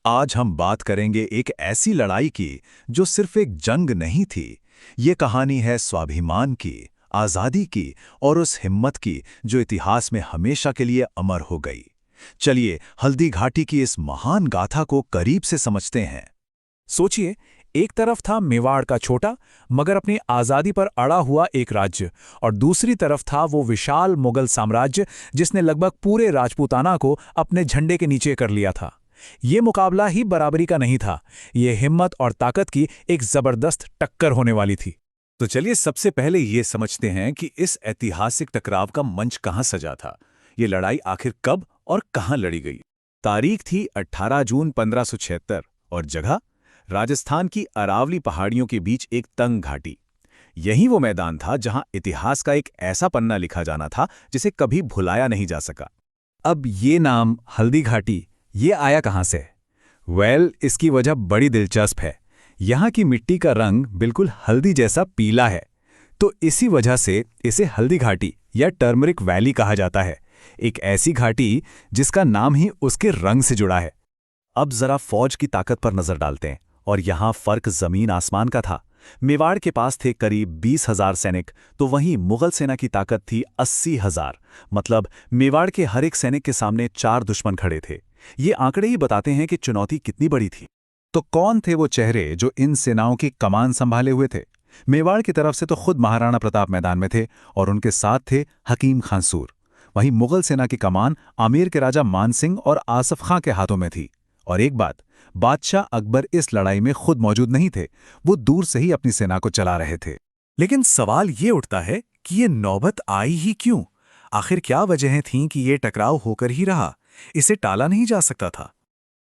आज हम बात करेंगे एक ऐसी लड़ाई की जो सिर्फ एक जंग नहीं थी। ये कहानी है स्वाभिमान की, आज़ादी की और उस हिम्मत की जो इतिहास में हमेशा के लिए अमर हो गई। चलिए हल्दी घाटी की इस महान गाथा को करीब से समझते हैं। सोचिए, एक तरफ था मेवाड़ का छोटा मगर अपनी आज़ादी पर अड़ा हुआ एक राज्य, और दूसरी तरफ था वो विशाल मुगल साम्राज्य जिसने लगभग पूरे राजपूताना को अपने झंडे के नीचे कर लिया था। ये मुकाबला ही बराबरी का नहीं था, ये हिम्मत और ताकत की एक जबरदस्त टक्कर होने वाली थी। तो चलिए सबसे पहले ये समझते हैं कि इस ऐतिहासिक टकराव का मंच कहाँ सजा था। ये लड़ाई आखिर कब और कहाँ लड़ी गई। तारीख थी 18 जून 1576 और जगह राजस्थान की अरावली पहाड़ियों के बीच एक तंग घाटी। यही वो मैदान था जहां इतिहास का एक ऐसा पन्ना लिखा जाना था जिसे कभी भुलाया नहीं जा सका। अब ये नाम हल्दी घाटी ये आया कहाँ से? इसकी वजह बड़ी दिलचस्प है। यहाँ की मिट्टी का रंग बिल्कुल हल्दी जैसा पीला है, तो इसी वजह से इसे हल्दी घाटी या टर्मरिक वैली कहा जाता है। एक ऐसी घाटी जिसका नाम ही उसके रंग से जुड़ा है। अब जरा फौज की ताकत पर नजर डालते हैं, और यहाँ फर्क जमीन आसमान का था। मेवाड़ के पास थे करीब 20,000 सैनिक, तो वहीं मुगल सेना की ताकत थी 80,000। मतलब मेवाड़ के हर एक सैनिक के सामने 4 दुश्मन खड़े थे। ये आंकड़े ही बताते हैं कि चुनौती कितनी बड़ी थी। तो कौन थे वो चेहरे जो इन सेनाओं की कमान संभाले हुए थे? मेवाड़ की तरफ से तो खुद महाराणा प्रताप मैदान में थे और उनके साथ थे हकीम खान सूर। वहीं मुगल सेना की कमान आमेर के राजा मान सिंह और आसफ खां के हाथों में थी। और एक बात, बादशाह अकबर इस लड़ाई में खुद मौजूद नहीं थे, वो दूर से ही अपनी सेना को चला रहे थे। लेकिन सवाल ये उठता है कि ये नौबत आई ही क्यों? आखिर क्या वजहें थीं कि ये टकराव होकर ही रहा? इसे टाला नहीं जा सकता था।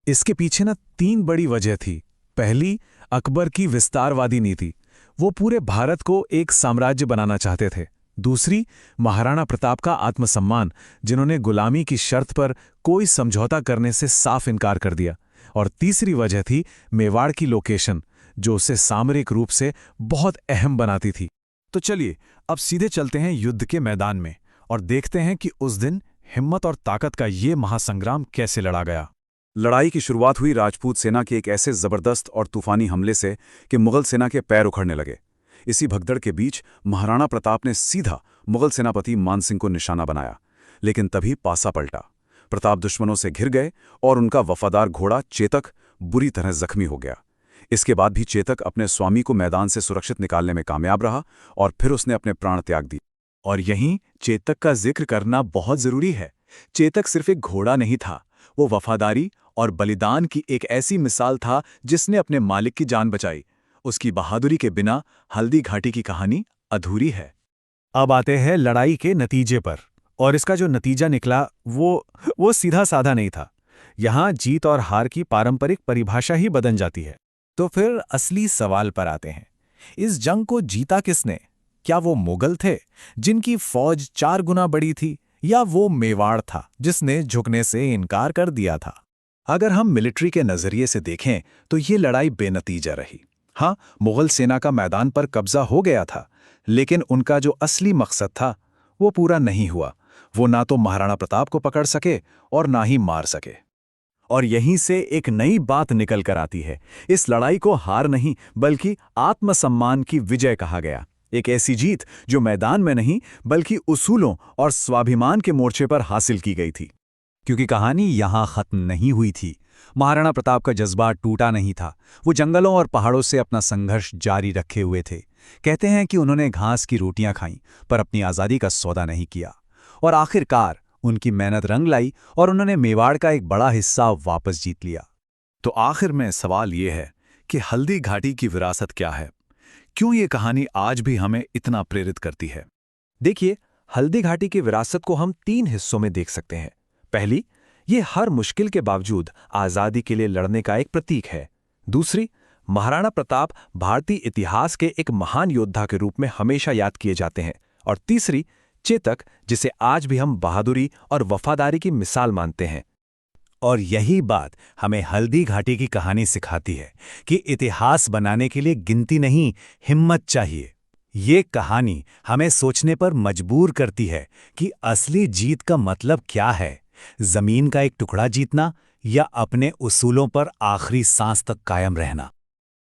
इसके पीछे 3 बड़ी वजह थी। पहली, अकबर की विस्तारवादी नीति, वो पूरे भारत को एक साम्राज्य बनाना चाहते थे। दूसरी, महाराणा प्रताप का आत्मसम्मान, जिन्होंने गुलामी की शर्त पर कोई समझौता करने से साफ इनकार कर दिया। और तीसरी वजह थी मेवाड़ की लोकेशन, जो उसे सामरिक रूप से बहुत अहम बनाती थी। तो चलिए अब सीधे चलते हैं युद्ध के मैदान में और देखते हैं कि उस दिन हिम्मत और ताकत का ये महासंग्राम कैसे लड़ा गया। लड़ाई की शुरुआत हुई राजपूत सेना के एक ऐसे जबरदस्त और तूफानी हमले से कि मुगल सेना के पैर उखड़ने लगे। इसी भगदड़ के बीच महाराणा प्रताप ने सीधा मुगल सेनापति मानसिंह को निशाना बनाया, लेकिन तभी पासा पलटा। प्रताप दुश्मनों से घिर गए और उनका वफादार घोड़ा चेतक बुरी तरह जख्मी हो गया। इसके बाद भी चेतक अपने स्वामी को मैदान से सुरक्षित निकालने में कामयाब रहा और फिर उसने अपने प्राण त्याग दिए। और यहीं चेतक का जिक्र करना बहुत जरूरी है। चेतक सिर्फ एक घोड़ा नहीं था, वो वफादारी और बलिदान की एक ऐसी मिसाल था जिसने अपने मालिक की जान बचाई। उसकी बहादुरी के बिना हल्दी घाटी की कहानी अधूरी है। अब आते हैं लड़ाई के नतीजे पर, और इसका जो नतीजा निकला वो सीधा साधा नहीं था। यहाँ जीत और हार की पारंपरिक परिभाषा ही बदल जाती है। तो फिर असली सवाल पर आते हैं, इस जंग को जीता किसने? क्या वो मुगल थे जिनकी फौज 4 गुना बड़ी थी, या वो मेवाड़ था जिसने झुकने से इनकार कर दिया था? अगर हम मिलिट्री के नजरिए से देखें तो ये लड़ाई बेनतीजा रही। हाँ, मुगल सेना का मैदान पर कब्जा हो गया था, लेकिन उनका जो असली मकसद था वो पूरा नहीं हुआ। वो ना तो महाराणा प्रताप को पकड़ सके और ना ही मार सके। और यहीं से एक नई बात निकल कर आती है। इस लड़ाई को हार नहीं बल्कि आत्मसम्मान की विजय कहा गया। एक ऐसी जीत जो मैदान में नहीं बल्कि उसूलों और स्वाभिमान के मोर्चे पर हासिल की गई थी। क्योंकि कहानी यहाँ खत्म नहीं हुई थी। महाराणा प्रताप का जज्बा टूटा नहीं था। वो जंगलों और पहाड़ों से अपना संघर्ष जारी रखे हुए थे। कहते हैं कि उन्होंने घास की रोटियां खाईं पर अपनी आज़ादी का सौदा नहीं किया। और आखिरकार उनकी मेहनत रंग लाई और उन्होंने मेवाड़ का एक बड़ा हिस्सा वापस जीत लिया। तो आखिर में सवाल ये है कि हल्दी घाटी की विरासत क्या है? क्यों ये कहानी आज भी हमें इतना प्रेरित करती है? देखिए, हल्दी घाटी की विरासत को हम 3 हिस्सों में देख सकते हैं। पहली, ये हर मुश्किल के बावजूद आज़ादी के लिए लड़ने का एक प्रतीक है। दूसरी, महाराणा प्रताप भारतीय इतिहास के एक महान योद्धा के रूप में हमेशा याद किए जाते हैं। और तीसरी, चेतक, जिसे आज भी हम बहादुरी और वफादारी की मिसाल मानते हैं। और यही बात हमें हल्दी घाटी की कहानी सिखाती है कि इतिहास बनाने के लिए गिनती नहीं, हिम्मत चाहिए। ये कहानी हमें सोचने पर मजबूर करती है कि असली जीत का मतलब क्या है। जमीन का एक टुकड़ा जीतना या अपने उसूलों पर आखिरी सांस तक कायम रहना।